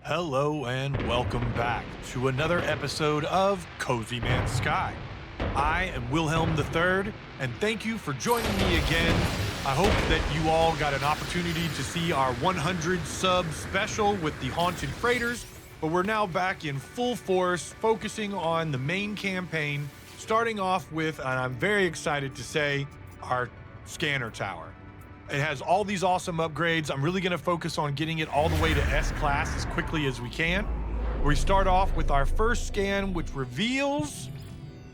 Hello and welcome back to another episode of Cozy Man Sky. I am Wilhelm III, and thank you for joining me again. I hope that you all got an opportunity to see our 100 sub special with the Haunted Freighters, but we're now back in full force, focusing on the main campaign, starting off with, and I'm very excited to say, our scanner tower. It has all these awesome upgrades. I'm really going to focus on getting it all the way to S-Class as quickly as we can. We start off with our first scan, which reveals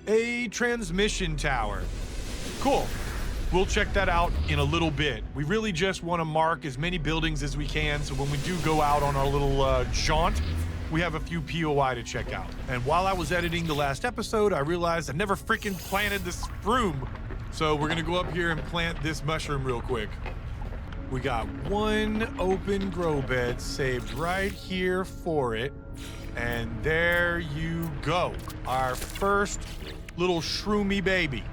a transmission tower. Cool. We'll check that out in a little bit. We really just want to mark as many buildings as we can, so when we do go out on our little jaunt, we have a few POI to check out. And while I was editing the last episode, I realized I never freaking planted this broom. So we're gonna go up here and plant this mushroom real quick. We got one open grow bed saved right here for it. And there you go. Our first little shroomy baby.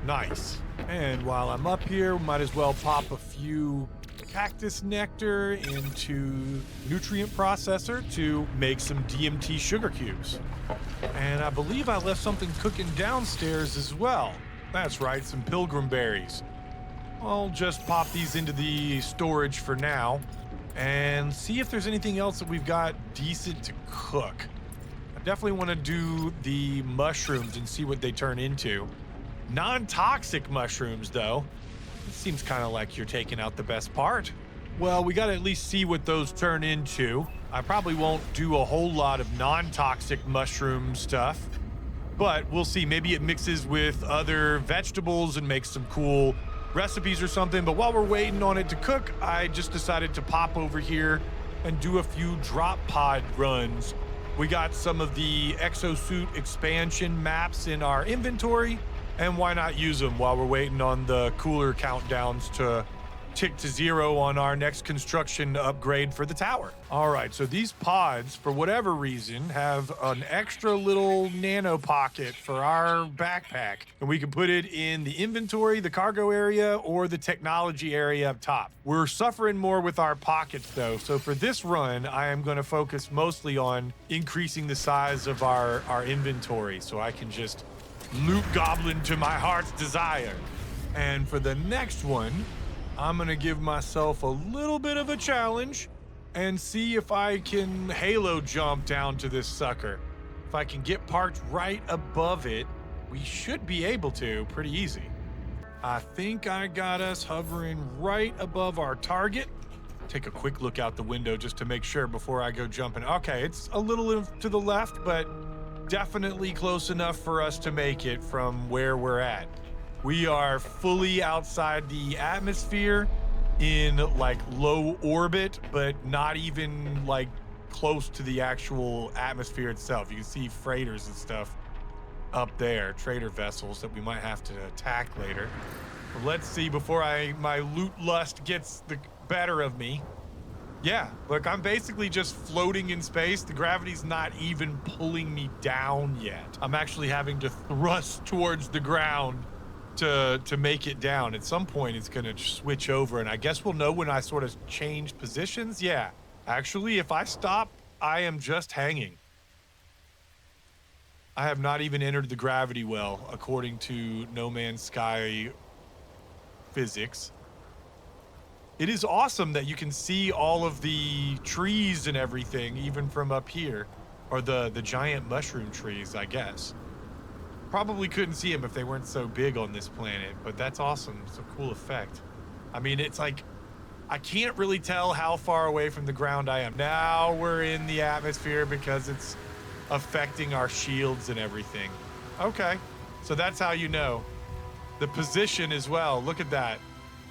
Nice. And while I'm up here, might as well pop a few cactus nectar into nutrient processor to make some DMT sugar cubes. And I believe I left something cooking downstairs as well. That's right, some pilgrim berries. I'll just pop these into the storage for now and see if there's anything else that we've got decent to cook. I definitely want to do the mushrooms and see what they turn into. Non-toxic mushrooms, though. It seems kind of like you're taking out the best part. Well, we got to at least see what those turn into. I probably won't do a whole lot of non-toxic mushroom stuff. But we'll see, maybe it mixes with other vegetables and makes some cool recipes or something. But while we're waiting on it to cook, I just decided to pop over here and do a few drop pod runs. We got some of the exosuit expansion maps in our inventory, and why not use them while we're waiting on the cooler countdowns to tick to 0 on our next construction upgrade for the tower. All right, so these pods, for whatever reason, have an extra little nano pocket for our backpack, and we can put it in the inventory, the cargo area, or the technology area up top. We're suffering more with our pockets though, so for this run, I am going to focus mostly on increasing the size of our inventory so I can just loot goblin to my heart's desire. And for the next one, I'm gonna give myself a little bit of a challenge and see if I can halo jump down to this sucker. If I can get parked right above it, we should be able to pretty easy. I think I got us hovering right above our target. Take a quick look out the window just to make sure before I go jumping. Okay, it's a little to the left, but definitely close enough for us to make it from where we're at. We are fully outside the atmosphere in like low orbit, but not even like close to the actual atmosphere itself. You can see freighters and stuff up there, trader vessels that we might have to attack later. But let's see before my loot lust gets the better of me. Yeah, look, I'm basically just floating in space. The gravity's not even pulling me down yet. I'm actually having to thrust towards the ground to make it down. At some point it's gonna switch over, and I guess we'll know when I sort of change positions. Yeah, actually, if I stop, I am just hanging. I have not even entered the gravity well, according to No Man's Sky physics. It is awesome that you can see all of the trees and everything, even from up here, or the giant mushroom trees, I guess. Probably couldn't see them if they weren't so big on this planet, but that's awesome. It's a cool effect. I mean, it's like, I can't really tell how far away from the ground I am. Now we're in the atmosphere because it's affecting our shields and everything. Okay, so that's how you know. The position as well, look at that.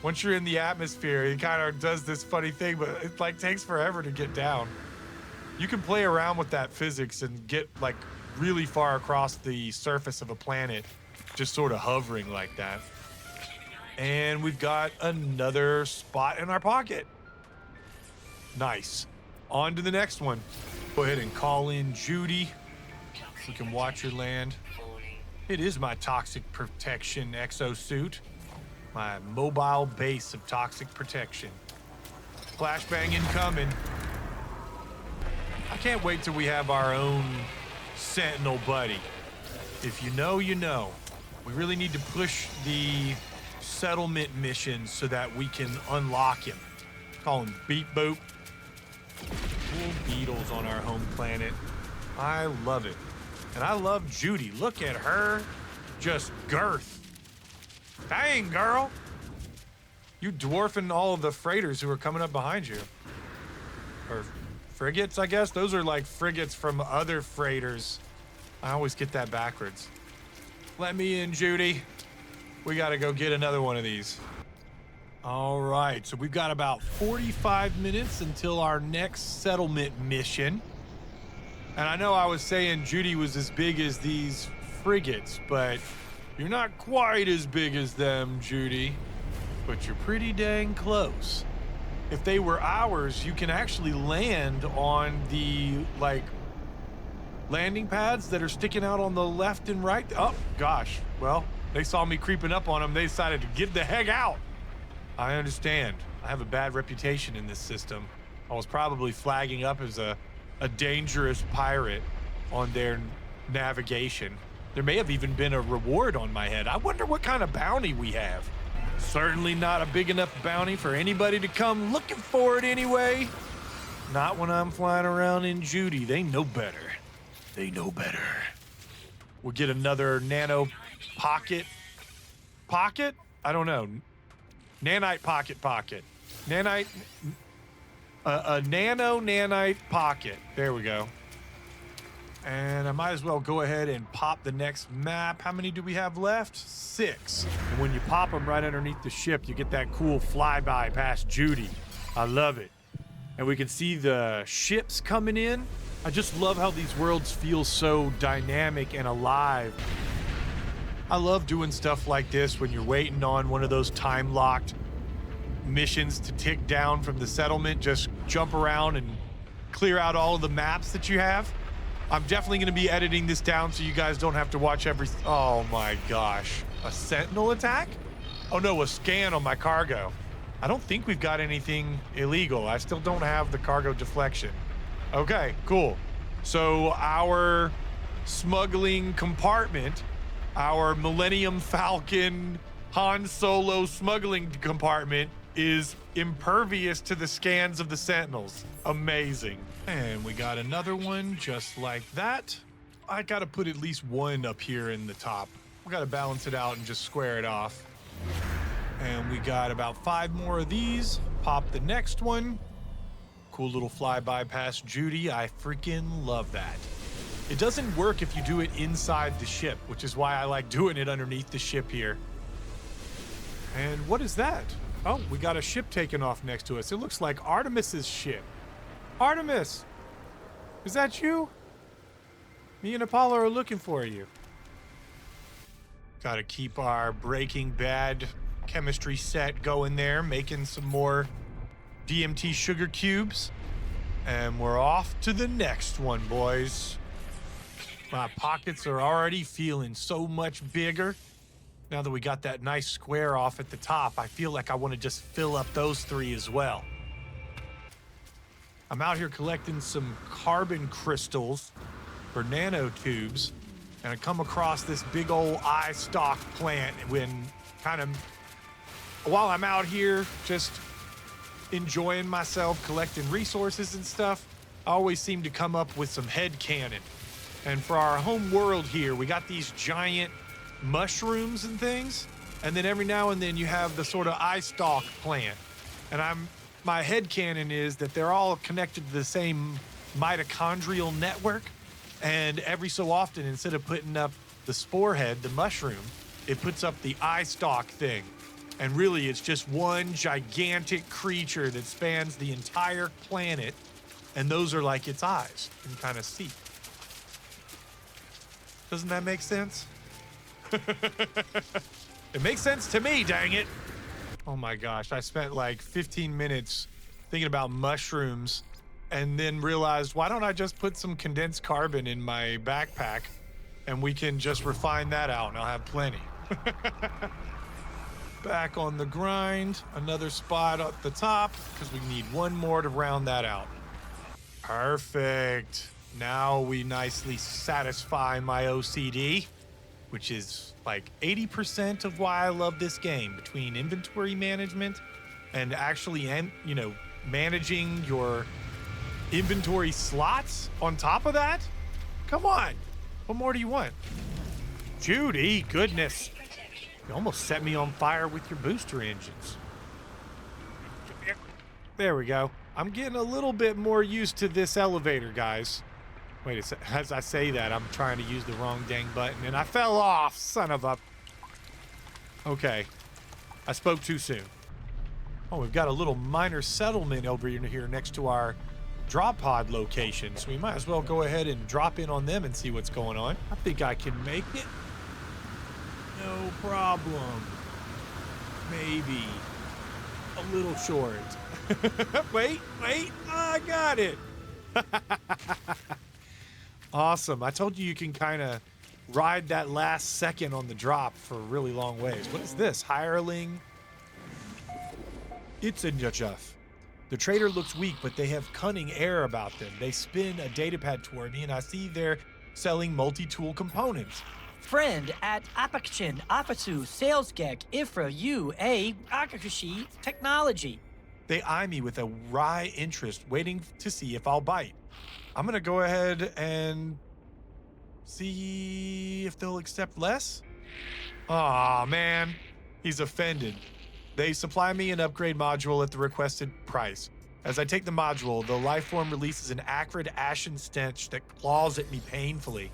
Once you're in the atmosphere, it kind of does this funny thing, but it like takes forever to get down. You can play around with that physics and get like really far across the surface of a planet, just sort of hovering like that. And we've got another spot in our pocket. Nice. On to the next one. Go ahead and call in Judy. You can watch her land. It is my toxic protection exosuit. My mobile base of toxic protection. Flashbang incoming. can't wait till we have our own Sentinel buddy. If you know, you know. We really need to push the settlement missions so that we can unlock him. Call him Beat Boop. Cool beetles on our home planet. I love it. And I love Judy. Look at her. Just girth. Dang, girl. You dwarfing all of the freighters who are coming up behind you. Or frigates, I guess. Those are like frigates from other freighters. I always get that backwards. Let me in, Judy. We got to go get another one of these. All right, so we've got about 45 minutes until our next settlement mission. And I know I was saying Judy was as big as these frigates, but you're not quite as big as them, Judy. But you're pretty dang close. If they were ours, you can actually land on the, like, landing pads that are sticking out on the left and right. Oh, gosh. Well, they saw me creeping up on them. They decided to get the heck out. I understand. I have a bad reputation in this system. I was probably flagging up as a dangerous pirate on their navigation. There may have even been a reward on my head. I wonder what kind of bounty we have. Certainly not a big enough bounty for anybody to come looking for it anyway. Not when I'm flying around in Judy. They know better. They know better. We'll get another nano pocket. Pocket? I don't know. Nanite pocket. Nanite. A nano nanite pocket. There we go. And I might as well go ahead and pop the next map. How many do we have left? 6. And when you pop them right underneath the ship, you get that cool flyby past Judy. I love it. And we can see the ships coming in. I just love how these worlds feel so dynamic and alive. I love doing stuff like this when you're waiting on one of those time-locked missions to tick down from the settlement. Just jump around and clear out all of the maps that you have. I'm definitely going to be editing this down so you guys don't have to watch every... Oh my gosh. A Sentinel attack? Oh no, a scan on my cargo. I don't think we've got anything illegal. I still don't have the cargo deflection. Okay, cool. So our smuggling compartment, our Millennium Falcon Han Solo smuggling compartment is impervious to the scans of the Sentinels. Amazing. And we got another one just like that. I gotta put at least one up here in the top. We gotta balance it out and just square it off. And we got about 5 more of these. Pop the next one. Cool little flyby past Judy. I freaking love that. It doesn't work if you do it inside the ship, which is why I like doing it underneath the ship here. And what is that? Oh, we got a ship taking off next to us. It looks like Artemis's ship. Artemis! Is that you? Me and Apollo are looking for you. Gotta keep our Breaking Bad chemistry set going there, making some more DMT sugar cubes. And we're off to the next one, boys. My pockets are already feeling so much bigger. Now that we got that nice square off at the top, I feel like I want to just fill up those 3 as well. I'm out here collecting some carbon crystals for nanotubes, and I come across this big old eye stalk plant while I'm out here just enjoying myself, collecting resources and stuff, I always seem to come up with some head cannon. And for our home world here, we got these giant mushrooms and things, and then every now and then you have the sort of eye stalk plant. And my headcanon is that they're all connected to the same mitochondrial network, and every so often, instead of putting up the spore head, the mushroom, it puts up the eye stalk thing. And really, it's just one gigantic creature that spans the entire planet, and those are like its eyes. You can kind of see. Doesn't that make sense? It makes sense to me, dang it. Oh my gosh, I spent like 15 minutes thinking about mushrooms and then realized, why don't I just put some condensed carbon in my backpack and we can just refine that out and I'll have plenty. Back on the grind, another spot at the top because we need one more to round that out. Perfect. Now we nicely satisfy my OCD, which is like 80% of why I love this game, between inventory management and actually, managing your inventory slots on top of that. Come on. What more do you want? Judy, goodness. You almost set me on fire with your booster engines. There we go. I'm getting a little bit more used to this elevator, guys. Wait a second. As I say that, I'm trying to use the wrong dang button, and I fell off, son of a... Okay. I spoke too soon. Oh, we've got a little minor settlement over here next to our drop pod location, so we might as well go ahead and drop in on them and see what's going on. I think I can make it. No problem. Maybe. A little short. Wait. I got it. Awesome. I told you can kind of ride that last second on the drop for really long ways. What is this? Hireling? It's a Juff. The trader looks weak, but they have cunning air about them. They spin a datapad toward me, and I see they're selling multi-tool components. Friend at Apakshin, Afasu, Salesgek, Ifra, U, A, Akakushi, Technology. They eye me with a wry interest, waiting to see if I'll bite. I'm gonna go ahead and see if they'll accept less. Aw, man, he's offended. They supply me an upgrade module at the requested price. As I take the module, the lifeform releases an acrid ashen stench that claws at me painfully.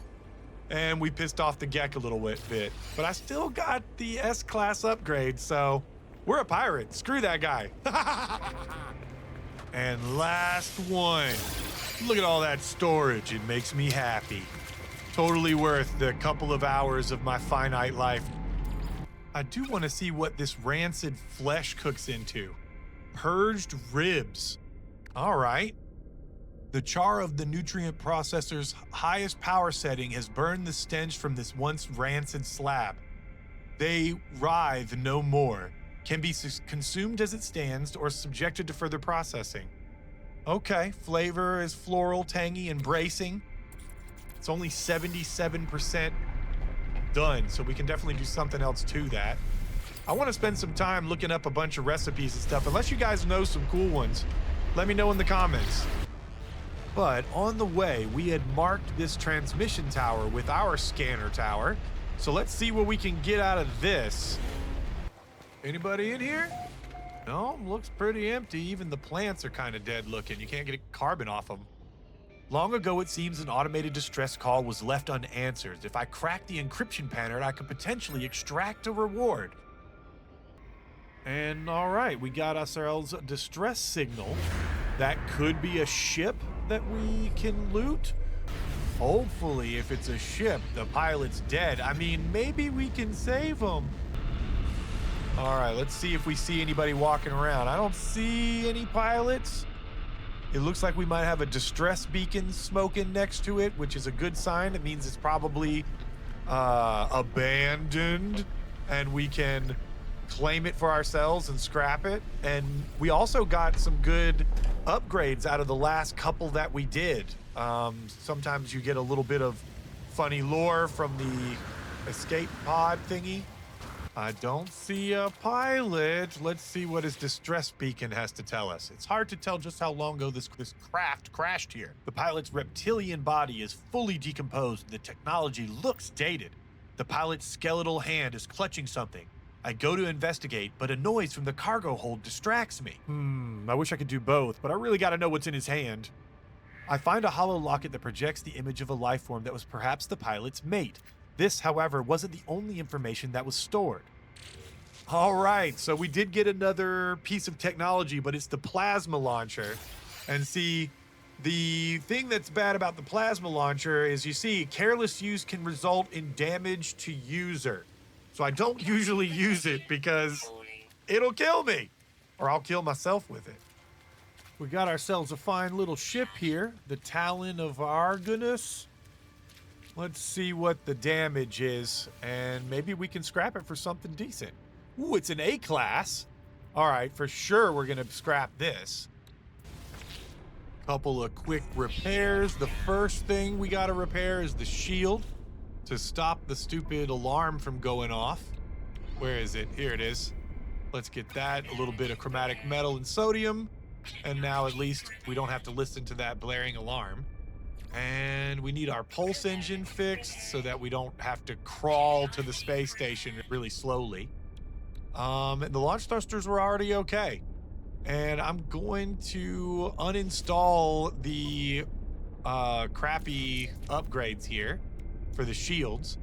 And we pissed off the Gek a little bit, but I still got the S-class upgrade, so we're a pirate. Screw that guy. And last one. Look at all that storage. It makes me happy. Totally worth the couple of hours of my finite life. I do want to see what this rancid flesh cooks into. Purged ribs. All right. The char of the nutrient processor's highest power setting has burned the stench from this once rancid slab. They writhe no more, can be consumed as it stands or subjected to further processing. Okay, flavor is floral, tangy, and bracing. It's only 77% done, so we can definitely do something else to that. I want to spend some time looking up a bunch of recipes and stuff. Unless you guys know some cool ones, let me know in the comments. But on the way, we had marked this transmission tower with our scanner tower. So let's see what we can get out of this. Anybody in here? No, looks pretty empty. Even the plants are kind of dead looking. You can't get carbon off them. Long ago, it seems an automated distress call was left unanswered. If I crack the encryption pattern, I could potentially extract a reward. And all right, we got ourselves a distress signal. That could be a ship that we can loot. Hopefully, if it's a ship, the pilot's dead. I mean, maybe we can save him. All right, let's see if we see anybody walking around. I don't see any pilots. It looks like we might have a distress beacon smoking next to it, which is a good sign. It means it's probably abandoned, and we can claim it for ourselves and scrap it. And we also got some good upgrades out of the last couple that we did. Sometimes you get a little bit of funny lore from the escape pod thingy. I don't see a pilot. Let's see what his distress beacon has to tell us. It's hard to tell just how long ago this craft crashed here. The pilot's reptilian body is fully decomposed. The technology looks dated. The pilot's skeletal hand is clutching something. I go to investigate, but a noise from the cargo hold distracts me. I wish I could do both, but I really got to know what's in his hand. I find a hollow locket that projects the image of a life form that was perhaps the pilot's mate. This, however, wasn't the only information that was stored. All right, so we did get another piece of technology, but it's the plasma launcher. And see, the thing that's bad about the plasma launcher is, you see, careless use can result in damage to user. So I don't usually use it because it'll kill me, or I'll kill myself with it. We got ourselves a fine little ship here, the Talon of Argonus. Let's see what the damage is, and maybe we can scrap it for something decent. Ooh, it's an A-class. All right, for sure we're going to scrap this. Couple of quick repairs. The first thing we got to repair is the shield to stop the stupid alarm from going off. Where is it? Here it is. Let's get that. A little bit of chromatic metal and sodium. And now at least we don't have to listen to that blaring alarm. And we need our pulse engine fixed so that we don't have to crawl to the space station really slowly. And the launch thrusters were already okay. And I'm going to uninstall the crappy upgrades here for the shields,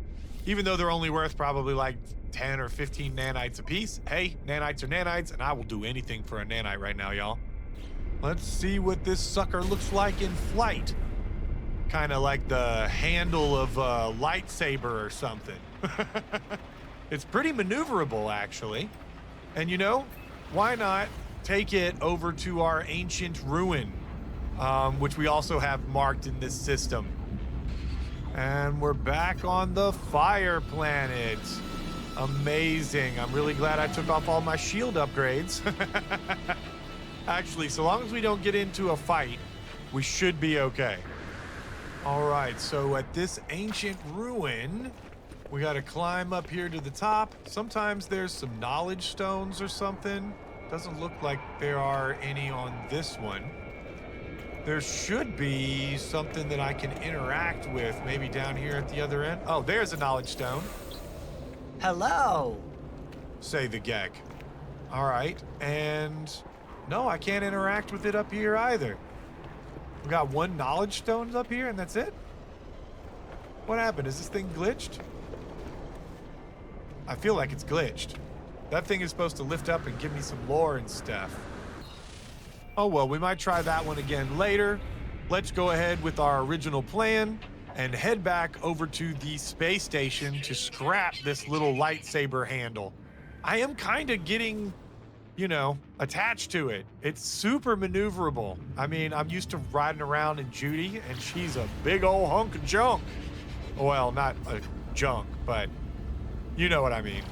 even though they're only worth probably like 10 or 15 nanites a piece. Hey, nanites are nanites, and I will do anything for a nanite right now, y'all. Let's see what this sucker looks like in flight. Kind of like the handle of a lightsaber or something. It's pretty maneuverable, actually. And you know, why not take it over to our ancient ruin, which we also have marked in this system. And we're back on the fire planet. Amazing. I'm really glad I took off all my shield upgrades. Actually, so long as we don't get into a fight, we should be okay. All right, so at this ancient ruin, we got to climb up here to the top. Sometimes there's some knowledge stones or something. Doesn't look like there are any on this one. There should be something that I can interact with, maybe down here at the other end. Oh, there's a knowledge stone. Hello. Say the Gek. All right, and no, I can't interact with it up here either. We got one knowledge stone up here and that's it? What happened? Is this thing glitched? I feel like it's glitched. That thing is supposed to lift up and give me some lore and stuff. Oh well, we might try that one again later. Let's go ahead with our original plan and head back over to the space station to scrap this little lightsaber handle. I am kind of getting, you know, attached to it. It's super maneuverable. I mean, I'm used to riding around in Judy, and she's a big old hunk of junk. Well, not a junk, but you know what I mean.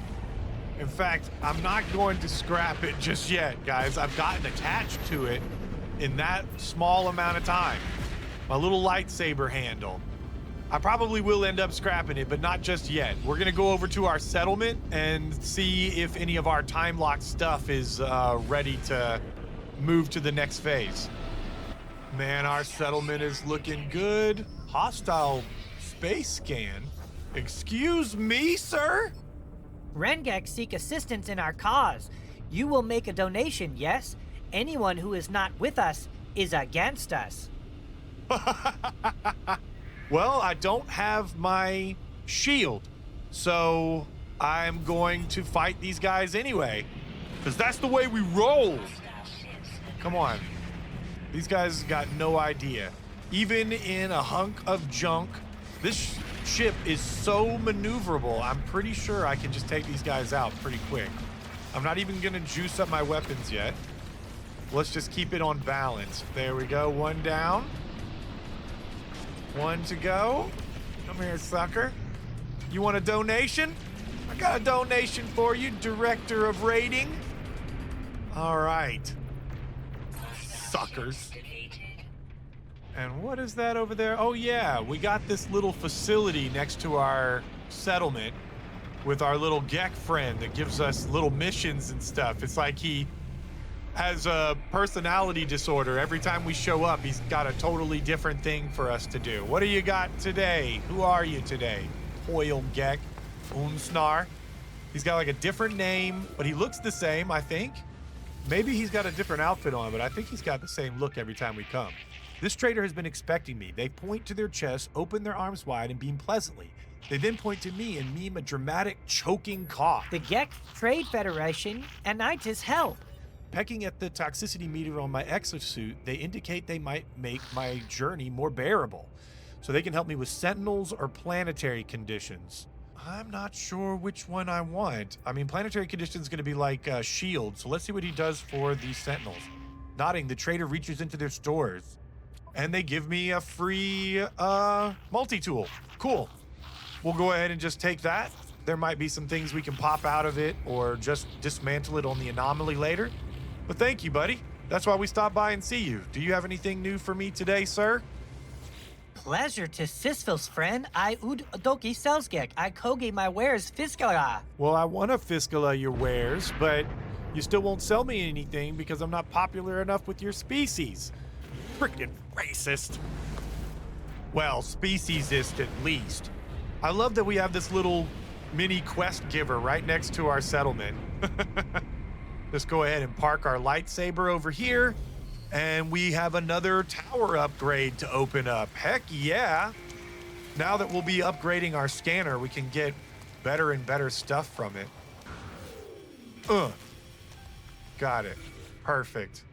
In fact, I'm not going to scrap it just yet, guys. I've gotten attached to it in that small amount of time. My little lightsaber handle. I probably will end up scrapping it, but not just yet. We're gonna go over to our settlement and see if any of our time lock stuff is ready to move to the next phase. Man, our settlement is looking good. Hostile space scan. Excuse me, sir? Rengek seek assistance in our cause. You will make a donation, yes? Anyone who is not with us is against us. Well, I don't have my shield, so I'm going to fight these guys anyway, because that's the way we roll. Come on. These guys got no idea. Even in a hunk of junk, this ship is so maneuverable. I'm pretty sure I can just take these guys out pretty quick. I'm not even gonna juice up my weapons yet. Let's just keep it on balance. There we go, one down. One to go. Come here, sucker. You want a donation? I got a donation for you, Director of Rating. All right. Suckers. And what is that over there? Oh yeah, we got this little facility next to our settlement with our little Gek friend that gives us little missions and stuff. It's like he has a personality disorder. Every time we show up, he's got a totally different thing for us to do. What do you got today? Who are you today? Hoyle Gek, Unsnar. He's got like a different name, but he looks the same, I think. Maybe he's got a different outfit on, but I think he's got the same look every time we come. This trader has been expecting me. They point to their chest, open their arms wide, and beam pleasantly. They then point to me and meme a dramatic, choking cough. The Gek Trade Federation and I his help. Pecking at the toxicity meter on my exosuit, they indicate they might make my journey more bearable, so they can help me with Sentinels or planetary conditions. I'm not sure which one I want. I mean, planetary conditions is going to be like shield, so let's see what he does for the Sentinels. Nodding, the trader reaches into their stores, and they give me a free multi-tool. Cool. We'll go ahead and just take that. There might be some things we can pop out of it or just dismantle it on the anomaly later. But thank you, buddy. That's why we stopped by and see you. Do you have anything new for me today, sir? Pleasure to Sisfil's friend. I doki selsgek. I kogi my wares fiskala. Well, I want to Fiskala your wares, but you still won't sell me anything because I'm not popular enough with your species. Freaking racist. Well, speciesist at least. I love that we have this little mini quest giver right next to our settlement. Just go ahead and park our lightsaber over here, and we have another tower upgrade to open up. Heck yeah. Now that we'll be upgrading our scanner, we can get better and better stuff from it. Got it. Perfect.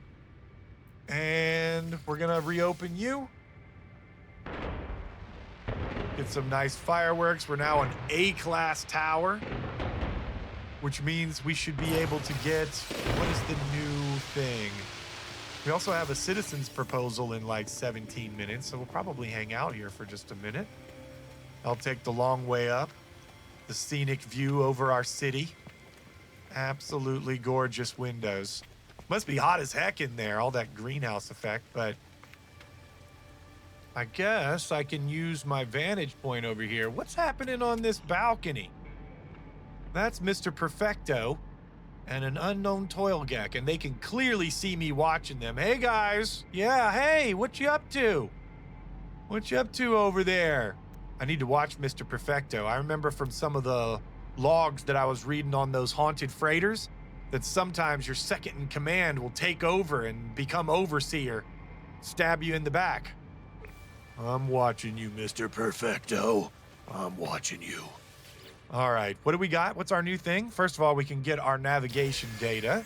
And we're gonna reopen you. Get some nice fireworks. We're now an A-class tower, which means we should be able to get, what is the new thing? We also have a citizen's proposal in like 17 minutes, so we'll probably hang out here for just a minute. I'll take the long way up. The scenic view over our city. Absolutely gorgeous windows. Must be hot as heck in there, all that greenhouse effect, but I guess I can use my vantage point over here. What's happening on this balcony? That's Mr. Perfecto and an unknown toilgek, and they can clearly see me watching them. Hey, guys. Yeah, hey, what you up to? What you up to over there? I need to watch Mr. Perfecto. I remember from some of the logs that I was reading on those haunted freighters that sometimes your second in command will take over and become overseer, stab you in the back. I'm watching you, Mr. Perfecto. I'm watching you. All right, what do we got? What's our new thing? First of all, we can get our navigation data.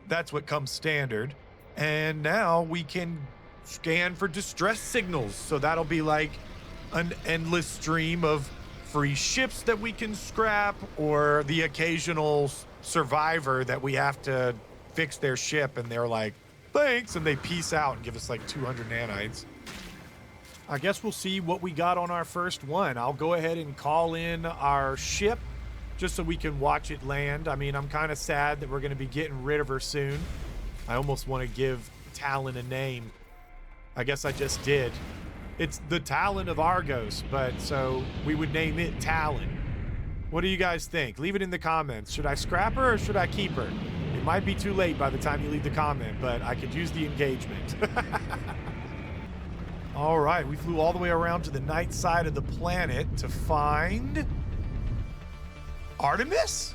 That's what comes standard. And now we can scan for distress signals. So that'll be like an endless stream of free ships that we can scrap, or the occasional survivor that we have to fix their ship and they're like, thanks, and they peace out and give us like 200 nanites. I guess we'll see what we got on our first one. I'll go ahead and call in our ship just so we can watch it land. I mean, I'm kind of sad that we're going to be getting rid of her soon. I almost want to give Talon a name. I guess I just did. It's the Talon of Argos, but so we would name it Talon. What do you guys think? Leave it in the comments. Should I scrap her or should I keep her? It might be too late by the time you leave the comment, but I could use the engagement. All right, we flew all the way around to the night side of the planet to find Artemis?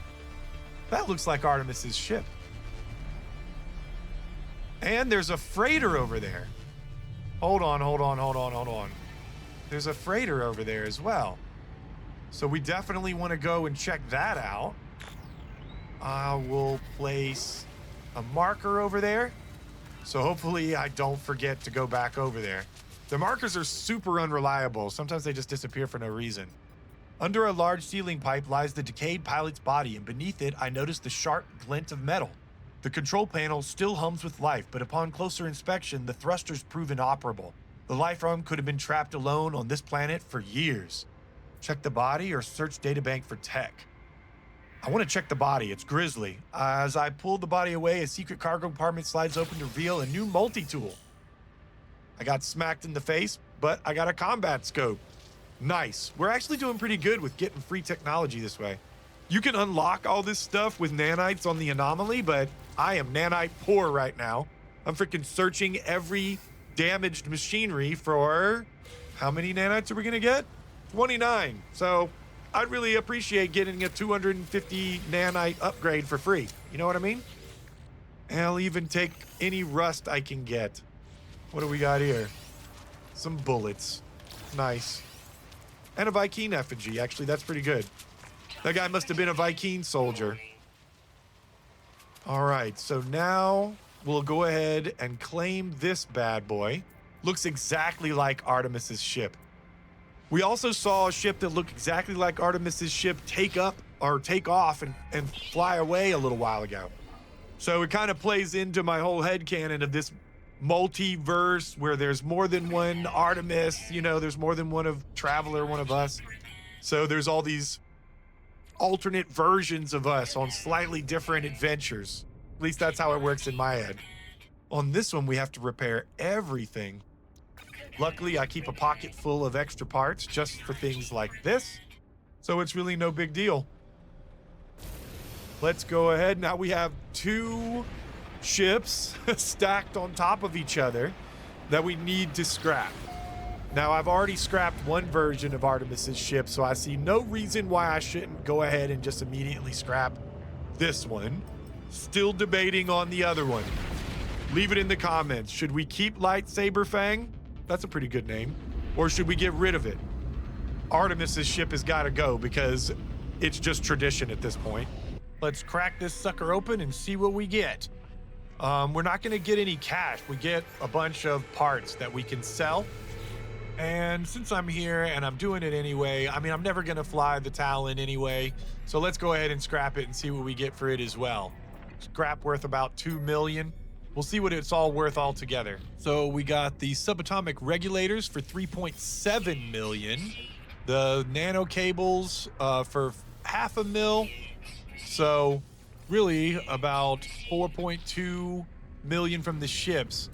That looks like Artemis's ship. And there's a freighter over there. Hold on. There's a freighter over there as well. So we definitely want to go and check that out. I will place a marker over there. So hopefully I don't forget to go back over there. The markers are super unreliable. Sometimes they just disappear for no reason. Under a large ceiling pipe lies the decayed pilot's body, and beneath it, I noticed the sharp glint of metal. The control panel still hums with life, but upon closer inspection, the thrusters prove inoperable. The life form could have been trapped alone on this planet for years. Check the body or search databank for tech. I want to check the body. It's grisly. As I pull the body away, a secret cargo compartment slides open to reveal a new multi-tool. I got smacked in the face, but I got a combat scope. Nice. We're actually doing pretty good with getting free technology this way. You can unlock all this stuff with nanites on the anomaly, but I am nanite poor right now. I'm freaking searching every damaged machinery for... How many nanites are we gonna get? 29. So I'd really appreciate getting a 250 nanite upgrade for free. You know what I mean? And I'll even take any rust I can get. What do we got here? Some bullets. Nice. And a Viking effigy. Actually, that's pretty good. That guy must have been a Viking soldier. All right, so now we'll go ahead and claim this bad boy. Looks exactly like Artemis's ship. We also saw a ship that looked exactly like Artemis's ship take off and fly away a little while ago. So it kind of plays into my whole headcanon of this multiverse where there's more than one Artemis, you know, there's more than one of Traveler, one of us. So there's all these alternate versions of us on slightly different adventures. At least that's how it works in my head. On this one, we have to repair everything. Luckily, I keep a pocket full of extra parts just for things like this, so it's really no big deal. Let's go ahead. Now we have 2 ships stacked on top of each other that we need to scrap. Now, I've already scrapped one version of Artemis's ship, so I see no reason why I shouldn't go ahead and just immediately scrap this one. Still debating on the other one. Leave it in the comments. Should we keep Lightsaber Fang? That's a pretty good name. Or should we get rid of it? Artemis's ship has got to go because it's just tradition at this point. Let's crack this sucker open and see what we get. We're not going to get any cash. We get a bunch of parts that we can sell. And since I'm here and I'm doing it anyway, I mean, I'm never going to fly the Talon anyway. So let's go ahead and scrap it and see what we get for it as well. Scrap worth about 2 million. We'll see what it's all worth altogether. So we got the subatomic regulators for 3.7 million. The nano cables for $500,000. So really about 4.2 million from the ships.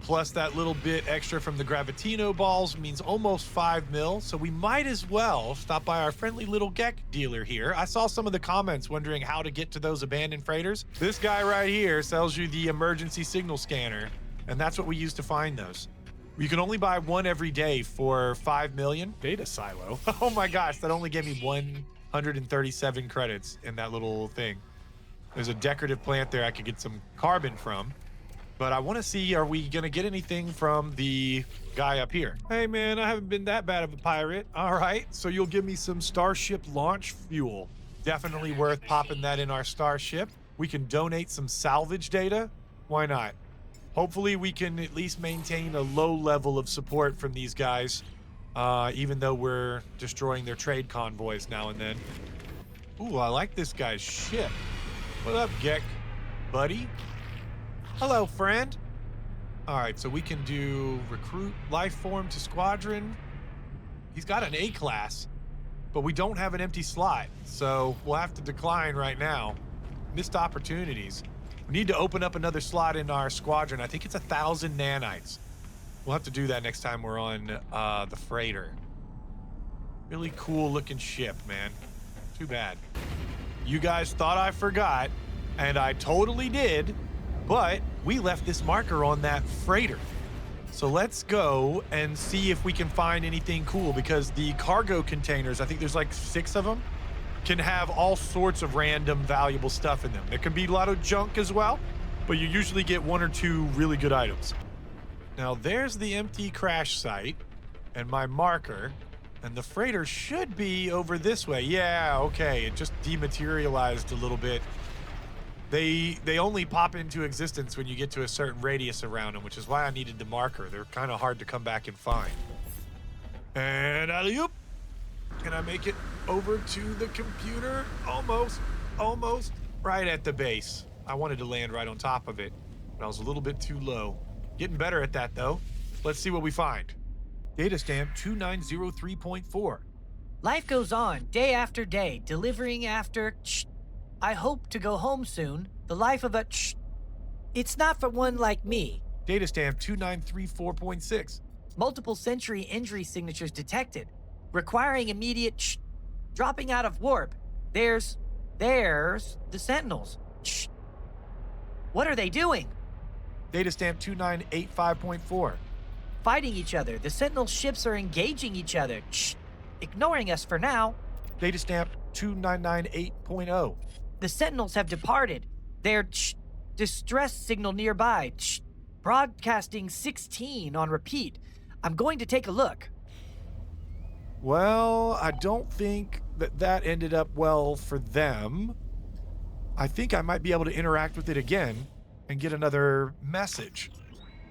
Plus that little bit extra from the Gravitino balls means almost 5 mil. So we might as well stop by our friendly little Gek dealer here. I saw some of the comments wondering how to get to those abandoned freighters. This guy right here sells you the emergency signal scanner, and that's what we use to find those. You can only buy one every day for 5 million. Data silo. Oh my gosh, that only gave me 137 credits in that little thing. There's a decorative plant there I could get some carbon from. But I want to see, are we going to get anything from the guy up here? Hey, man, I haven't been that bad of a pirate. All right, so you'll give me some Starship launch fuel. Definitely worth popping that in our Starship. We can donate some salvage data. Why not? Hopefully, we can at least maintain a low level of support from these guys, even though we're destroying their trade convoys now and then. Ooh, I like this guy's ship. What up, Gek, buddy? Hello, friend. All right, so we can do recruit life form to squadron. He's got an A class, but we don't have an empty slot, so we'll have to decline right now. Missed opportunities. We need to open up another slot in our squadron. I think it's 1,000 nanites. We'll have to do that next time we're on the freighter. Really cool looking ship, man. Too bad. You guys thought I forgot, and I totally did. But we left this marker on that freighter. So let's go and see if we can find anything cool, because the cargo containers, I think there's like 6 of them, can have all sorts of random valuable stuff in them. There can be a lot of junk as well, but you usually get 1 or 2 really good items. Now there's the empty crash site and my marker, and the freighter should be over this way. Yeah, okay, it just dematerialized a little bit. They only pop into existence when you get to a certain radius around them, which is why I needed the marker. They're kind of hard to come back and find. And alley-oop. Can I make it over to the computer? Almost right at the base. I wanted to land right on top of it, but I was a little bit too low. Getting better at that, though. Let's see what we find. Data stamp 2903.4. Life goes on, day after day, delivering after I hope to go home soon. The life of a It's not for one like me. Data stamp 2934.6. Multiple sensory injury signatures detected. Requiring immediate dropping out of warp. There's the Sentinels. What are they doing? Data stamp 2985.4. Fighting each other. The Sentinel ships are engaging each other. Ignoring us for now. Data stamp 2998.0. The Sentinels have departed. Their distress signal nearby. Broadcasting 16 on repeat. I'm going to take a look. Well, I don't think that ended up well for them. I think I might be able to interact with it again and get another message.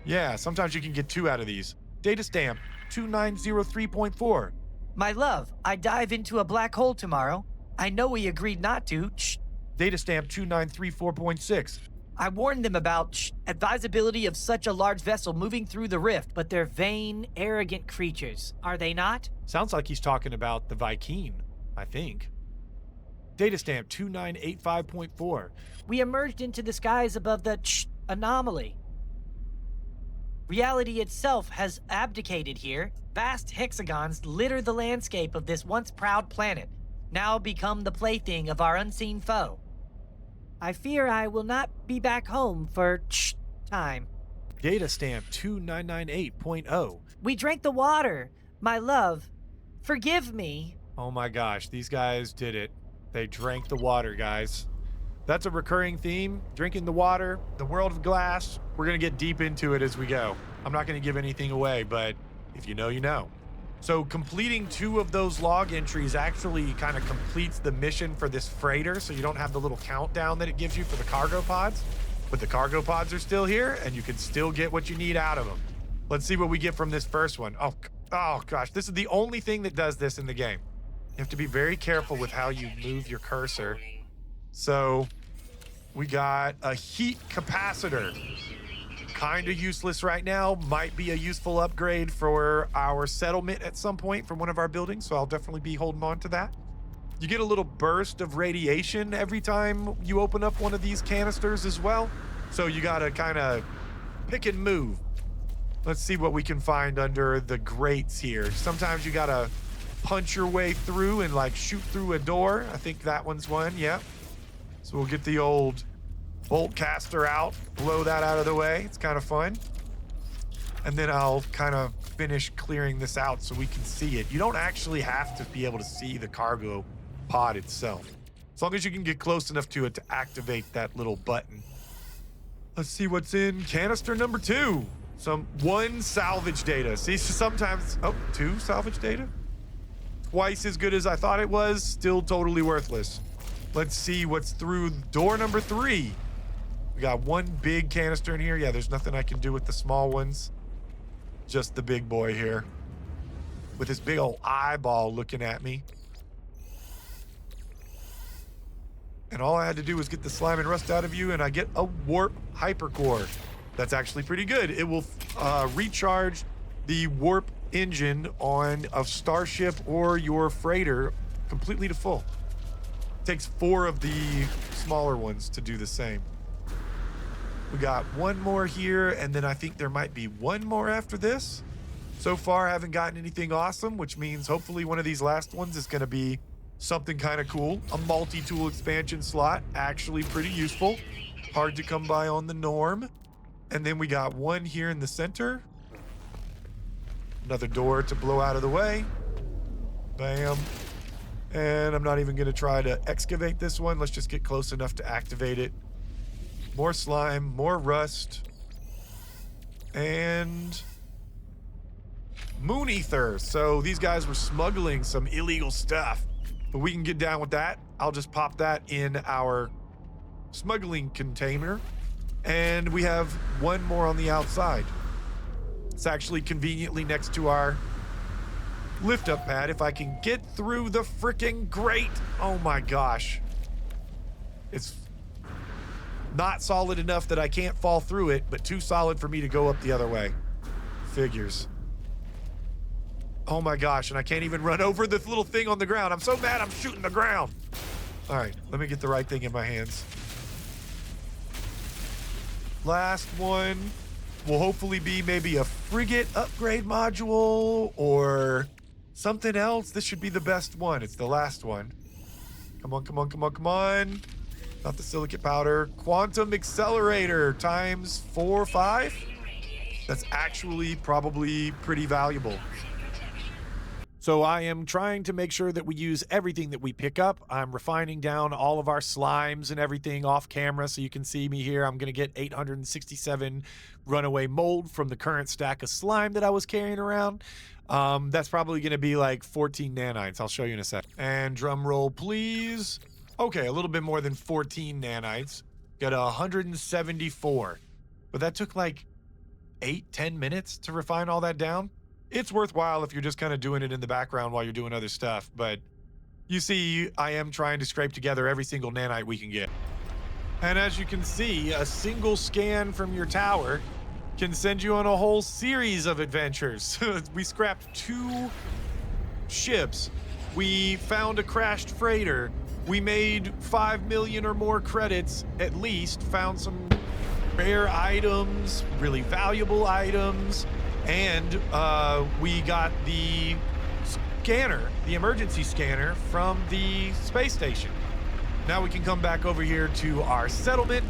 Yeah, sometimes you can get 2 out of these. Data stamp 2903.4. My love, I dive into a black hole tomorrow. I know we agreed not to. Data stamp 2934.6. I warned them about advisability of such a large vessel moving through the rift, but they're vain, arrogant creatures, are they not? Sounds like he's talking about the Vy'keen, I think. Data stamp 2985.4. We emerged into the skies above the anomaly. Reality itself has abdicated here. Vast hexagons litter the landscape of this once proud planet, now become the plaything of our unseen foe. I fear I will not be back home for time. Data stamp 2998.0. We drank the water, my love. Forgive me. Oh my gosh, these guys did it. They drank the water, guys. That's a recurring theme, drinking the water, the world of glass. We're gonna get deep into it as we go. I'm not gonna give anything away, but if you know, you know. So completing 2 of those log entries actually kind of completes the mission for this freighter, so you don't have the little countdown that it gives you for the cargo pods. But the cargo pods are still here, and you can still get what you need out of them. Let's see what we get from this first one. Oh gosh, this is the only thing that does this in the game. You have to be very careful with how you move your cursor. So we got a heat capacitor. Kind of useless right now. Might be a useful upgrade for our settlement at some point from one of our buildings, so I'll definitely be holding on to that. You get a little burst of radiation every time you open up one of these canisters as well. So you gotta kind of pick and move. Let's see what we can find under the grates here. Sometimes you gotta punch your way through and like shoot through a door. I think that one's one, yeah. So we'll get the old bolt caster out, blow that out of the way. It's kind of fun. And then I'll kind of finish clearing this out so we can see it. You don't actually have to be able to see the cargo pod itself, as long as you can get close enough to it to activate that little button. Let's see what's in canister number 2. One salvage data. See, sometimes, 2 salvage data? Twice as good as I thought it was, still totally worthless. Let's see what's through door number 3. We got 1 big canister in here. Yeah, there's nothing I can do with the small ones. Just the big boy here with his big old eyeball looking at me. And all I had to do was get the slime and rust out of you, and I get a warp hypercore. That's actually pretty good. It will recharge the warp engine on a starship or your freighter completely to full. Takes 4 of the smaller ones to do the same. We got 1 more here, and then I think there might be 1 more after this. So far, I haven't gotten anything awesome, which means hopefully one of these last ones is gonna be something kind of cool. A multi-tool expansion slot, actually pretty useful. Hard to come by on the norm. And then we got 1 here in the center. Another door to blow out of the way. Bam. And I'm not even gonna try to excavate this one. Let's just get close enough to activate it. More slime, more rust. And moon ether. So these guys were smuggling some illegal stuff, but we can get down with that. I'll just pop that in our smuggling container. And we have 1 more on the outside. It's actually conveniently next to our lift up pad. If I can get through the freaking grate. Oh my gosh. It's not solid enough that I can't fall through it, but too solid for me to go up the other way. Figures. Oh my gosh, and I can't even run over this little thing on the ground. I'm so mad I'm shooting the ground. All right, let me get the right thing in my hands. Last one will hopefully be maybe a frigate upgrade module or something else. This should be the best one. It's the last one. Come on, come on, come on, come on. Not the silicate powder. Quantum accelerator times 4 or 5. That's actually probably pretty valuable. So I am trying to make sure that we use everything that we pick up. I'm refining down all of our slimes and everything off camera so you can see me here. I'm going to get 867 runaway mold from the current stack of slime that I was carrying around. That's probably going to be like 14 nanites. I'll show you in a sec. And drum roll, please. Okay, a little bit more than 14 nanites. Got 174. But that took like 8-10 minutes to refine all that down. It's worthwhile if you're just kind of doing it in the background while you're doing other stuff, but you see, I am trying to scrape together every single nanite we can get. And as you can see, a single scan from your tower can send you on a whole series of adventures. We scrapped 2 ships. We found a crashed freighter. We made 5 million or more credits, at least. Found some rare items, really valuable items, and we got the scanner, the emergency scanner from the space station. Now we can come back over here to our settlement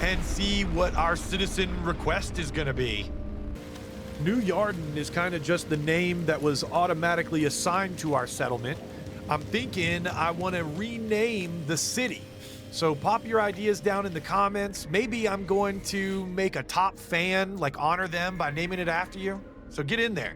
and see what our citizen request is gonna be. New Yarden is kind of just the name that was automatically assigned to our settlement. I'm thinking I want to rename the city. So pop your ideas down in the comments. Maybe I'm going to make a top fan, like honor them by naming it after you. So get in there.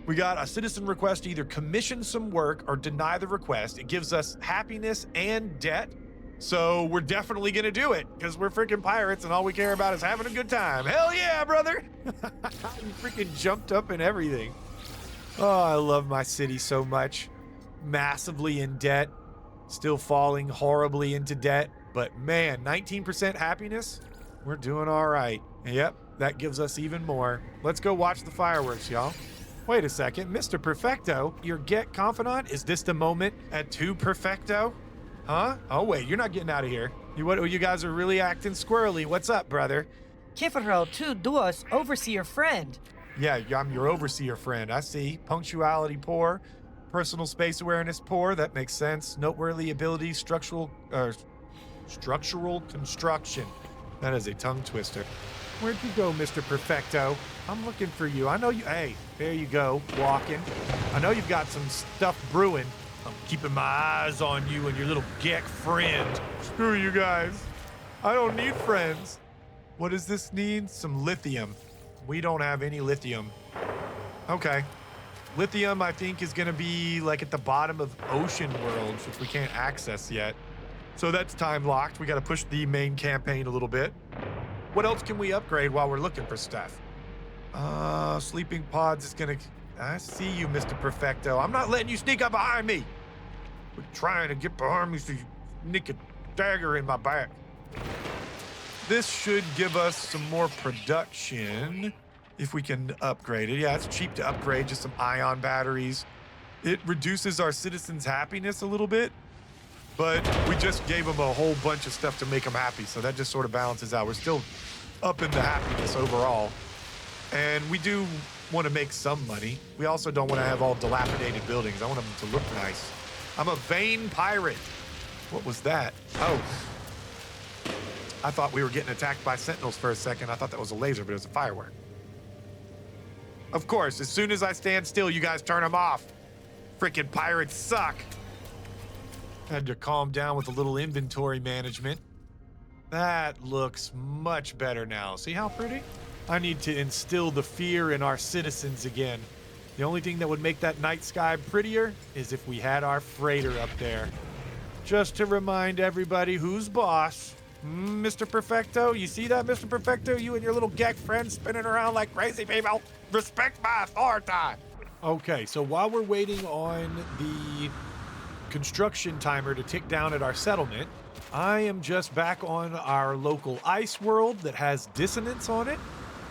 We got a citizen request to either commission some work or deny the request. It gives us happiness and debt. So we're definitely going to do it because we're freaking pirates and all we care about is having a good time. Hell yeah, brother. You freaking jumped up and everything. Oh, I love my city so much. Massively in debt. Still falling horribly into debt. But man, 19% happiness. We're doing all right. Yep, that gives us even more. Let's go watch the fireworks, y'all. Wait a second, Mr. Perfecto, your get confidant? Is this the moment at 2 Perfecto? Huh? Oh wait, you're not getting out of here. You guys are really acting squirrely. What's up, brother? Kifero tu duos overseer friend. Yeah, I'm your overseer friend. I see. Punctuality poor, personal space awareness poor. That makes sense. Noteworthy ability, structural construction. That is a tongue twister. Where'd you go, Mr. Perfecto? I'm looking for you. I know you. Hey, there you go, walking. I know you've got some stuff brewing. I'm keeping my eyes on you and your little geck friend. Screw you guys. I don't need friends. What does this need? Some lithium. We don't have any lithium. Okay. Lithium, I think, is going to be like at the bottom of ocean worlds, which we can't access yet. So that's time locked. We got to push the main campaign a little bit. What else can we upgrade while we're looking for stuff? Sleeping pods is going to... I see you, Mr. Perfecto. I'm not letting you sneak up behind me. We're trying to get behind me so you nick a dagger in my back. This should give us some more production if we can upgrade it. Yeah, it's cheap to upgrade, just some ion batteries. It reduces our citizens' happiness a little bit, but we just gave them a whole bunch of stuff to make them happy, so that just sort of balances out. We're still up in the happiness overall, and we do want to make some money. We also don't want to have all dilapidated buildings. I want them to look nice. I'm a vain pirate. What was that? Oh. I thought we were getting attacked by Sentinels for a second. I thought that was a laser, but it was a firework. Of course, as soon as I stand still, you guys turn them off. Freaking pirates suck. Had to calm down with a little inventory management. That looks much better now. See how pretty? I need to instill the fear in our citizens again. The only thing that would make that night sky prettier is if we had our freighter up there. Just to remind everybody who's boss. Mr. Perfecto, you see that, Mr. Perfecto? You and your little geck friend spinning around like crazy people. Respect my authority. Okay, so while we're waiting on the construction timer to tick down at our settlement, I am just back on our local ice world that has dissonance on it,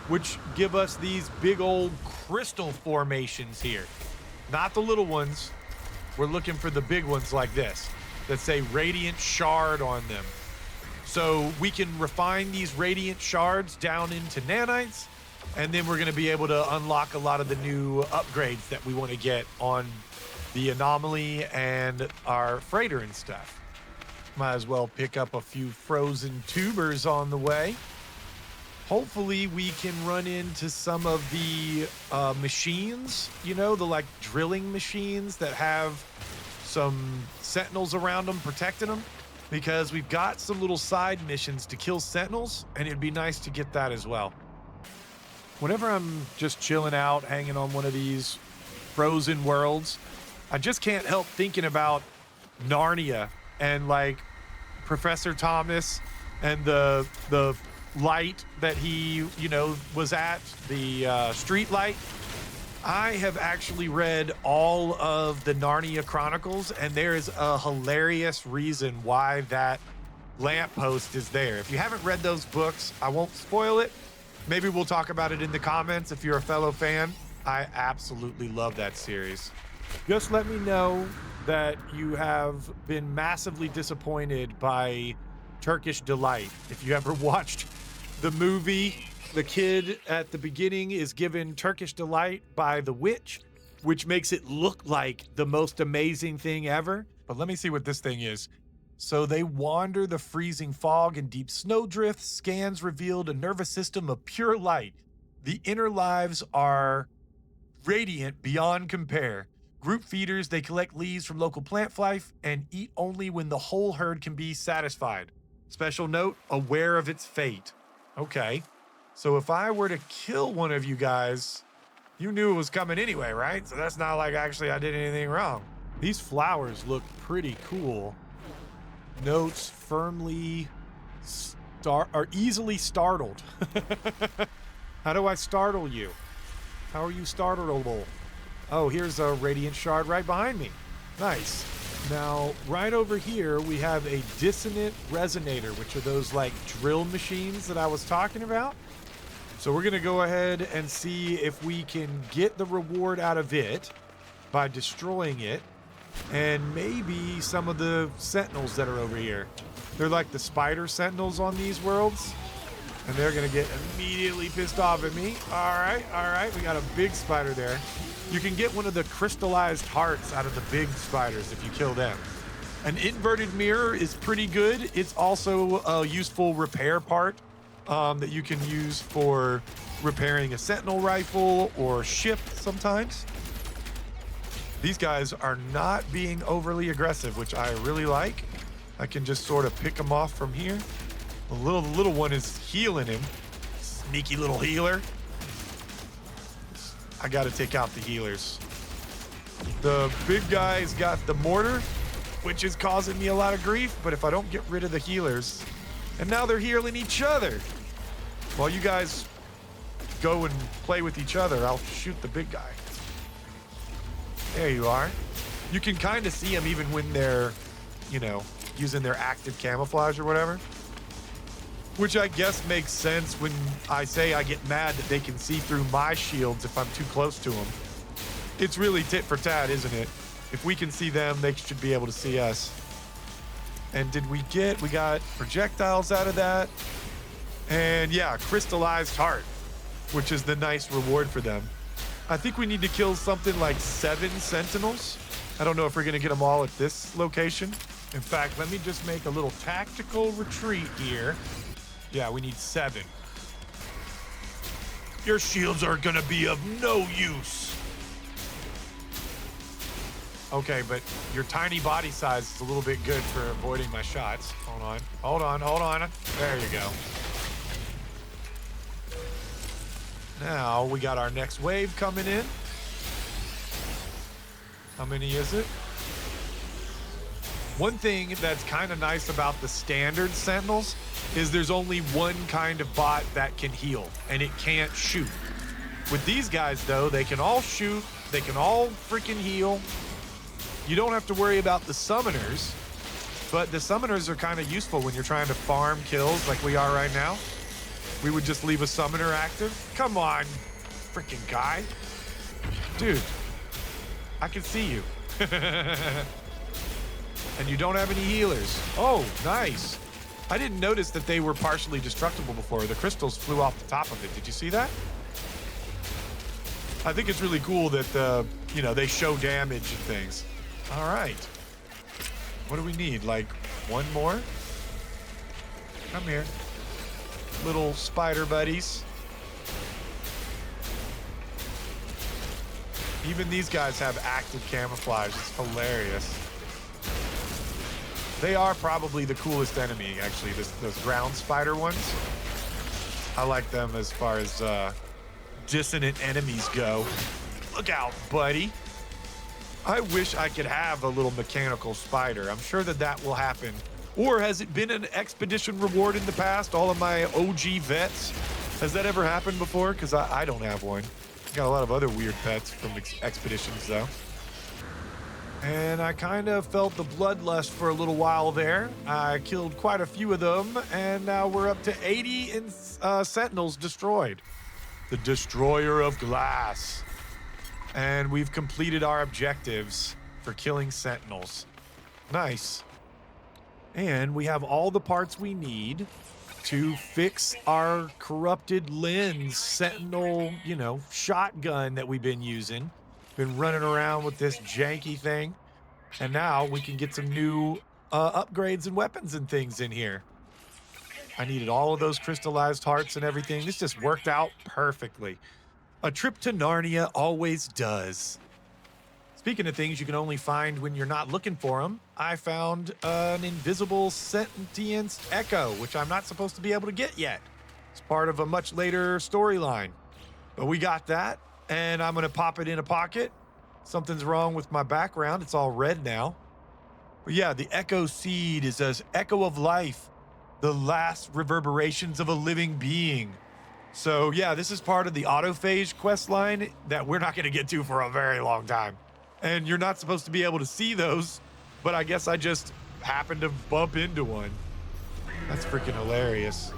which give us these big old crystal formations here. Not the little ones. We're looking for the big ones like this that say Radiant Shard on them. So we can refine these Radiant Shards down into nanites, and then we're going to be able to unlock a lot of the new upgrades that we want to get on the anomaly and our freighter and stuff. Might as well pick up a few frozen tubers on the way. Hopefully we can run into some of the machines, you know, the like drilling machines that have some sentinels around them protecting them, because we've got some little side missions to kill sentinels, and it'd be nice to get that as well. Whenever I'm just chilling out, hanging on one of these frozen worlds, I just can't help thinking about Narnia and like Professor Thomas and the light that he, you know, was at, the street light. I have actually read all of the Narnia Chronicles, and there is a hilarious reason why that lamppost is there. If you haven't read those books, I won't spoil it. Maybe we'll talk about it in the comments if you're a fellow fan. I absolutely love that series. Just let me know that you have been massively disappointed by Turkish Delight. If you ever watched the movie, the kid at the beginning is given Turkish delight by the witch, which makes it look like the most amazing thing ever. But let me see what this thing is. So they wander the freezing fog and deep snowdrifts. Scans revealed a nervous system of pure light. The inner lives are radiant beyond compare. Group feeders, they collect leaves from local plant life and eat only when the whole herd can be satisfied. Special note, aware of its fate. Okay. So if I were to kill one of you guys, you knew it was coming anyway, right? So that's not like actually I did anything wrong. These flowers look pretty cool. Notes firmly are easily startled. How do I startle you? How are you startleable? Oh, here's a radiant shard right behind me. Nice. Now, right over here, we have a dissonant resonator, which are those like drill machines that I was talking about. So we're gonna go ahead and see if we can get the reward out of it by destroying it. And maybe some of the Sentinels that are over here. They're like the spider Sentinels on these worlds. And they're gonna get immediately pissed off at me. All right, we got a big spider there. You can get one of the crystallized hearts out of the big spiders if you kill them. An inverted mirror is pretty good. It's also a useful repair part that you can use for repairing a Sentinel rifle or ship sometimes. These guys are not being overly aggressive, which I really like. I can just sort of pick them off from here. The little one is healing him. Sneaky little healer. I gotta take out the healers. The big guy's got the mortar, which is causing me a lot of grief, but if I don't get rid of the healers, and now they're healing each other. While you guys go and play with each other, I'll shoot the big guy. There you are. You can kind of see them even when they're, using their active camouflage or whatever. Which I guess makes sense when I say I get mad that they can see through my shields if I'm too close to them. It's really tit for tat, isn't it? If we can see them, they should be able to see us. And we got projectiles out of that. And yeah, crystallized heart, which is the nice reward for them. I think we need to kill something like 7 Sentinels. I don't know if we're gonna get them all at this location. In fact, let me just make a little tactical retreat here. Yeah, we need 7. Your shields are gonna be of no use. Okay, but your tiny body size is a little bit good for avoiding my shots. Hold on. There you go. Now we got our next wave coming in. How many is it? One thing that's kind of nice about the standard Sentinels is there's only one kind of bot that can heal, and it can't shoot. With these guys, though, they can all shoot, they can all freaking heal. You don't have to worry about the summoners, but the summoners are kind of useful when you're trying to farm kills like we are right now. We would just leave a summoner active. Come on, freaking guy. Dude, I can see you. And you don't have any healers. Oh, nice. I didn't notice that they were partially destructible before. The crystals flew off the top of it. Did you see that? I think it's really cool that, they show damage and things. All right. What do we need? Like one more? Come here. Little spider buddies. Even these guys have active camouflage. It's hilarious. They are probably the coolest enemy, actually, those ground spider ones. I like them as far as dissonant enemies go. Look out, buddy. I wish I could have a little mechanical spider. I'm sure that will happen. Or has it been an expedition reward in the past? All of my OG vets? Has that ever happened before? Because I don't have one. Got a lot of other weird pets from expeditions, though. And I kind of felt the bloodlust for a little while there. I killed quite a few of them, and now we're up to 80 Sentinels destroyed. The Destroyer of Glass. And we've completed our objectives for killing Sentinels. Nice. And we have all the parts we need. to fix our corrupted lens Sentinel, shotgun that we've been using. Been running around with this janky thing. And now we can get some new upgrades and weapons and things in here. I needed all of those crystallized hearts and everything. This just worked out perfectly. A trip to Narnia always does. Speaking of things you can only find when you're not looking for them, I found an invisible sentience echo, which I'm not supposed to be able to get yet. It's part of a much later storyline. But we got that, and I'm going to pop it in a pocket. Something's wrong with my background. It's all red now. But yeah, the echo seed is an echo of life, the last reverberations of a living being. So yeah, this is part of the autophage quest line that we're not going to get to for a very long time. And you're not supposed to be able to see those, but I guess I just happened to bump into one. That's freaking hilarious.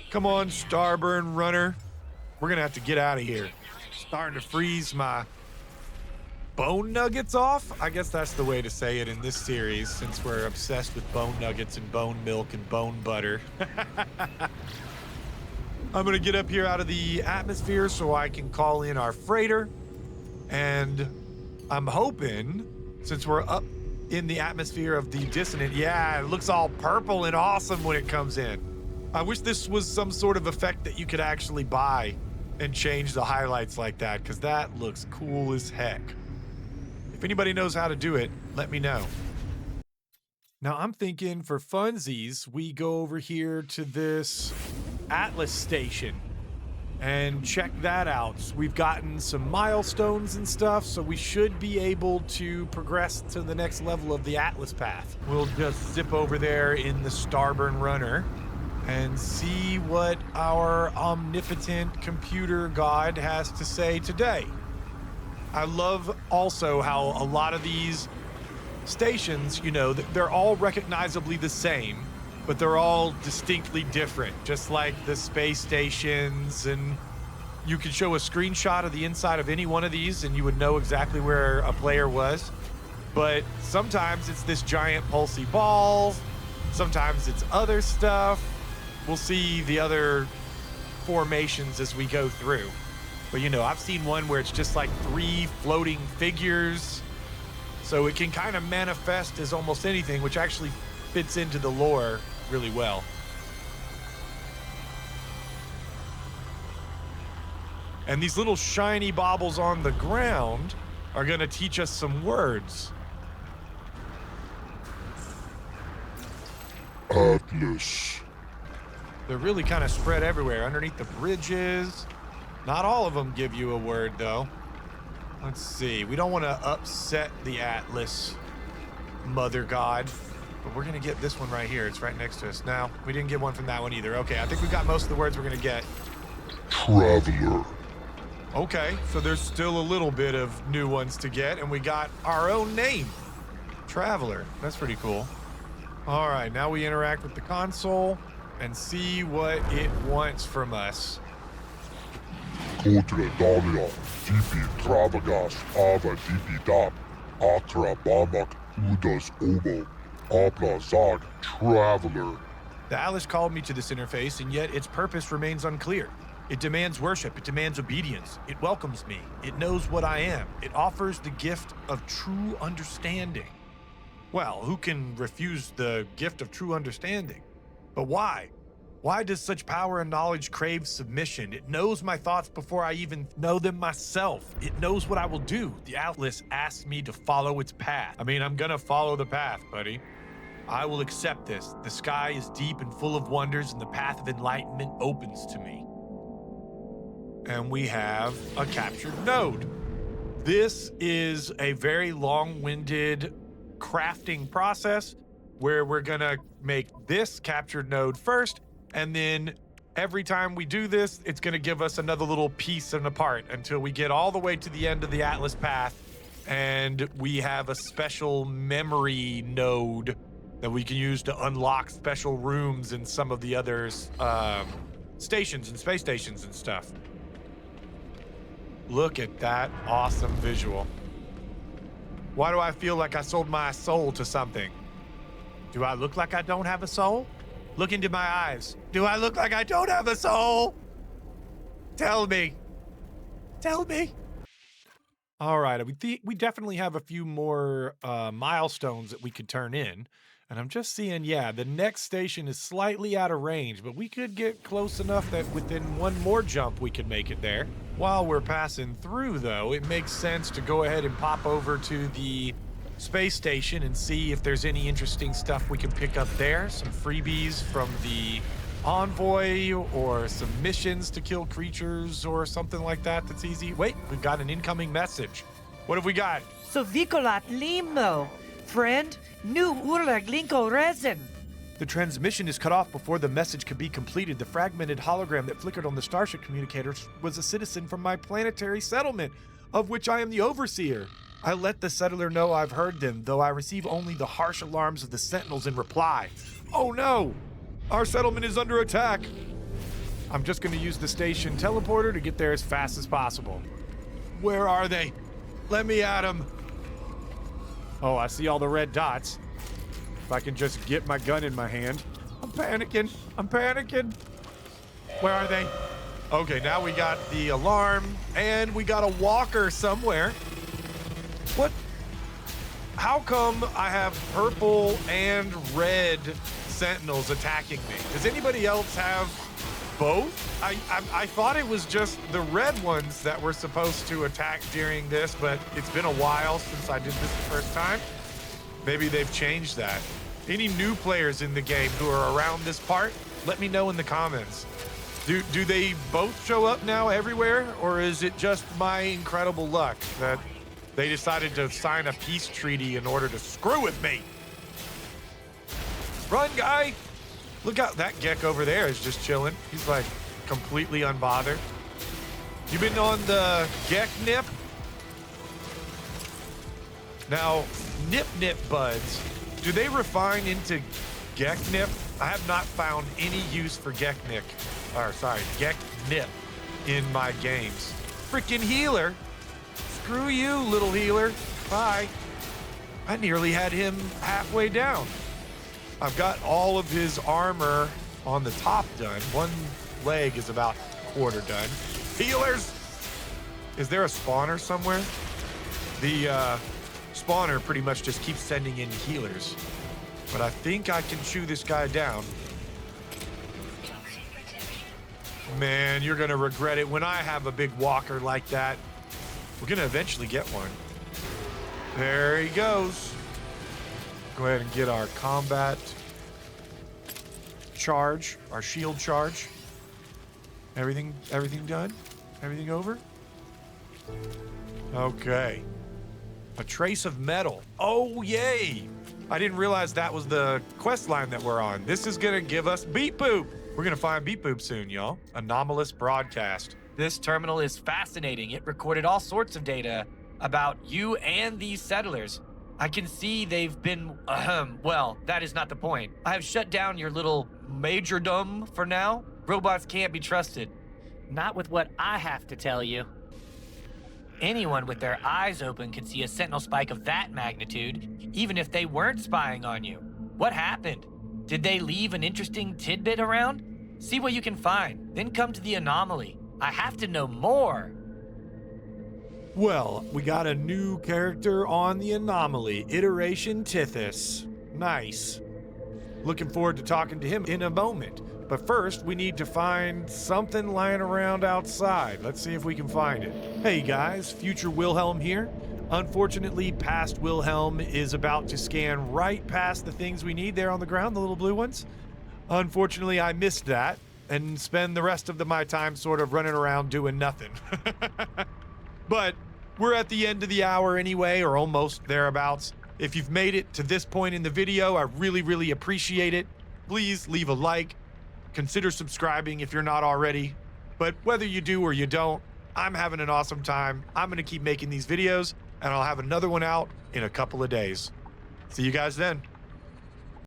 Come on, Starburn Runner. We're going to have to get out of here. Starting to freeze my bone nuggets off. I guess that's the way to say it in this series, since we're obsessed with bone nuggets and bone milk and bone butter. I'm going to get up here out of the atmosphere so I can call in our freighter. And I'm hoping, since we're up in the atmosphere of the dissonant, yeah, it looks all purple and awesome when it comes in. I wish this was some sort of effect that you could actually buy and change the highlights like that, because that looks cool as heck. If anybody knows how to do it, let me know. Now I'm thinking for funsies, we go over here to this Atlas station and check that out. We've gotten some milestones and stuff, so we should be able to progress to the next level of the Atlas path. We'll just zip over there in the Starburn Runner and see what our omnipotent computer god has to say today. I love also how a lot of these stations, they're all recognizably the same, but they're all distinctly different, just like the space stations. And you can show a screenshot of the inside of any one of these and you would know exactly where a player was. But sometimes it's this giant pulsy ball, sometimes it's other stuff. We'll see the other formations as we go through. But I've seen one where it's just like 3 floating figures. So it can kind of manifest as almost anything, which actually fits into the lore really well. And these little shiny baubles on the ground are going to teach us some words. Atlas. They're really kind of spread everywhere, underneath the bridges. Not all of them give you a word, though. Let's see. We don't want to upset the Atlas Mother God, but we're going to get this one right here. It's right next to us. No, we didn't get one from that one either. Okay, I think we got most of the words we're going to get. Traveler. Okay, so there's still a little bit of new ones to get, and we got our own name. Traveler. That's pretty cool. All right, now we interact with the console and see what it wants from us. Kotre Dalia, Tipi Travagas, Ava Tipi Dap, Akra Bamak, Udas Obo, Apla Zag, Traveler. The Atlas called me to this interface, and yet its purpose remains unclear. It demands worship, it demands obedience, it welcomes me, it knows what I am, it offers the gift of true understanding. Well, who can refuse the gift of true understanding? But why? Why does such power and knowledge crave submission? It knows my thoughts before I even know them myself. It knows what I will do. The Atlas asks me to follow its path. I mean, I'm gonna follow the path, buddy. I will accept this. The sky is deep and full of wonders, and the path of enlightenment opens to me. And we have a captured node. This is a very long-winded crafting process where we're gonna make this captured node first, and then every time we do this, it's gonna give us another little piece and a part until we get all the way to the end of the Atlas path, and we have a special memory node that we can use to unlock special rooms in some of the other stations and space stations and stuff. Look at that awesome visual. Why do I feel like I sold my soul to something? Do I look like I don't have a soul? Look into my eyes. Do I look like I don't have a soul? Tell me. Tell me. All right, we definitely have a few more milestones that we could turn in. And I'm just seeing, yeah, the next station is slightly out of range, but we could get close enough that within one more jump we could make it there. While we're passing through, though, it makes sense to go ahead and pop over to the space station and see if there's any interesting stuff we can pick up there. Some freebies from the envoy or some missions to kill creatures or something like that that's easy. Wait, we've got an incoming message. What have we got? So Vikolat Limo, friend, new Urlag Linko Resin. The transmission is cut off before the message could be completed. The fragmented hologram that flickered on the starship communicators was a citizen from my planetary settlement, of which I am the overseer. I let the settler know I've heard them, though I receive only the harsh alarms of the Sentinels in reply. Oh no! Our settlement is under attack! I'm just going to use the station teleporter to get there as fast as possible. Where are they? Let me at them. Oh, I see all the red dots. If I can just get my gun in my hand. I'm panicking. I'm panicking. Where are they? Okay, now we got the alarm, and we got a walker somewhere. What? How come I have purple and red Sentinels attacking me? Does anybody else have both? I thought it was just the red ones that were supposed to attack during this, but it's been a while since I did this the first time. Maybe they've changed that. Any new players in the game who are around this part, let me know in the comments. Do they both show up now everywhere, or is it just my incredible luck that they decided to sign a peace treaty in order to screw with me? Run, guy! Look out, that Gek over there is just chilling. He's like completely unbothered. You been on the Gek nip? Now, nip buds, do they refine into Gek nip? I have not found any use for Gek nip in my games. Freaking healer. Screw you, little healer. Bye. I nearly had him halfway down. I've got all of his armor on the top done. One leg is about quarter done. Healers! Is there a spawner somewhere? The spawner pretty much just keeps sending in healers. But I think I can chew this guy down. Man, you're gonna regret it when I have a big walker like that. We're gonna eventually get one. There he goes. Go ahead and get our combat charge, our shield charge. Everything done? Everything over? Okay. A trace of metal. Oh, yay! I didn't realize that was the quest line that we're on. This is gonna give us beep boop. We're gonna find beep boop soon, y'all. Anomalous broadcast. This terminal is fascinating. It recorded all sorts of data about you and these settlers. I can see they've been, well, that is not the point. I have shut down your little majordom for now. Robots can't be trusted. Not with what I have to tell you. Anyone with their eyes open could see a sentinel spike of that magnitude, even if they weren't spying on you. What happened? Did they leave an interesting tidbit around? See what you can find, then come to the anomaly. I have to know more. Well, we got a new character on the anomaly, Iteration Tithys. Nice. Looking forward to talking to him in a moment. But first, we need to find something lying around outside. Let's see if we can find it. Hey guys, future Wilhelm here. Unfortunately, past Wilhelm is about to scan right past the things we need there on the ground, the little blue ones. Unfortunately, I missed that and spend the rest of my time sort of running around doing nothing. But we're at the end of the hour anyway, or almost thereabouts. If you've made it to this point in the video, I really, really appreciate it. Please leave a like. Consider subscribing if you're not already. But whether you do or you don't, I'm having an awesome time. I'm going to keep making these videos, and I'll have another one out in a couple of days. See you guys then.